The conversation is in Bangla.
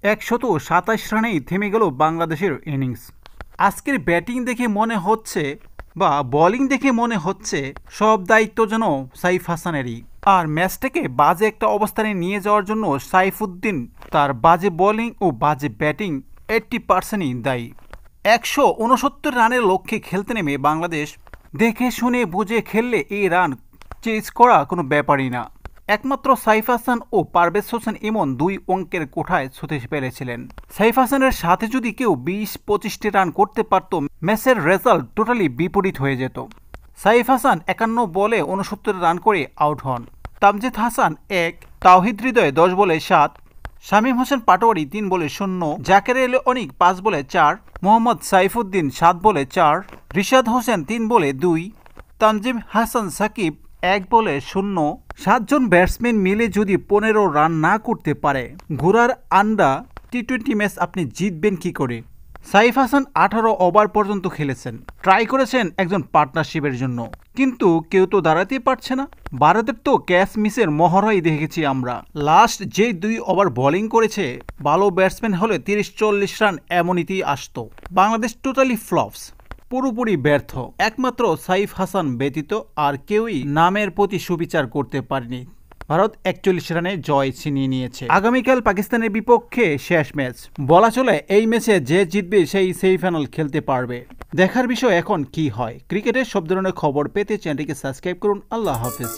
127 রানেই থেমে গেল বাংলাদেশের ইনিংস। আজকের ব্যাটিং দেখে মনে হচ্ছে বা বোলিং দেখে মনে হচ্ছে সব দায়িত্ব যেন সাইফ হাসানেরই। আর ম্যাচটাকে বাজে একটা অবস্থানে নিয়ে যাওয়ার জন্য সাইফুদ্দিন তার বাজে বোলিং ও বাজে ব্যাটিং 80%ই দায়ী। 169 রানের লক্ষ্যে খেলতে নেমে বাংলাদেশ দেখে শুনে বুঝে খেললে এই রান চেজ করা কোনো ব্যাপারই না। একমাত্র সাইফ হাসান ও পারভেজ হোসেন ইমন 2 অঙ্কের কোঠায় ছুতে পেরেছিলেন। সাইফ হাসানের সাথে যদি কেউ 20-25টি রান করতে পারত, ম্যাচের রেজাল্ট টোটালি বিপরীত হয়ে যেত। সাইফ হাসান 51 বলে 69 রান করে আউট হন। তামজিদ হাসান 1, তাওহিদ হৃদয় 10 বলে 7, শামীম হোসেন পাটোয়ারি 3 বলে 0, জাকের আলী অনিক 5 বলে 4, মোহাম্মদ সাইফুদ্দিন 7 বলে 4, রিশাদ হোসেন 3 বলে 2, তানজিম হাসান সাকিব 1 বলে 0। 7 জন ব্যাটসম্যান মিলে যদি 15 রান না করতে পারে, ঘোড়ার আন্ডা টি-20 ম্যাচ আপনি জিতবেন কি করে? সাইফ হাসান 18 ওভার পর্যন্ত খেলেছেন, ট্রাই করেছেন একজন পার্টনারশিপের জন্য, কিন্তু কেউ তো দাঁড়াতেই পারছে না। ভারতের তো ক্যাচ মিসের মহড়াই দেখেছি আমরা। লাস্ট যে 2 ওভার বোলিং করেছে, ভালো ব্যাটসম্যান হলে 30-40 রান এমনিতেই আসতো। বাংলাদেশ টোটালি ফ্লপস, পুরোপুরি ব্যর্থ। একমাত্র সাইফ হাসান ব্যতীত আর কেউই নামের প্রতি সুবিচার করতে পারেনি। ভারত 41 রানে জয় ছিনিয়ে নিয়েছে। আগামীকাল পাকিস্তানের বিপক্ষে শেষ ম্যাচ। বলা চলে এই ম্যাচে যে জিতবে সেই সেমিফাইনাল খেলতে পারবে। দেখার বিষয় এখন কি হয়। ক্রিকেটের সব ধরনের খবর পেতে চ্যানেলটিকে সাবস্ক্রাইব করুন। আল্লাহ হাফেজ।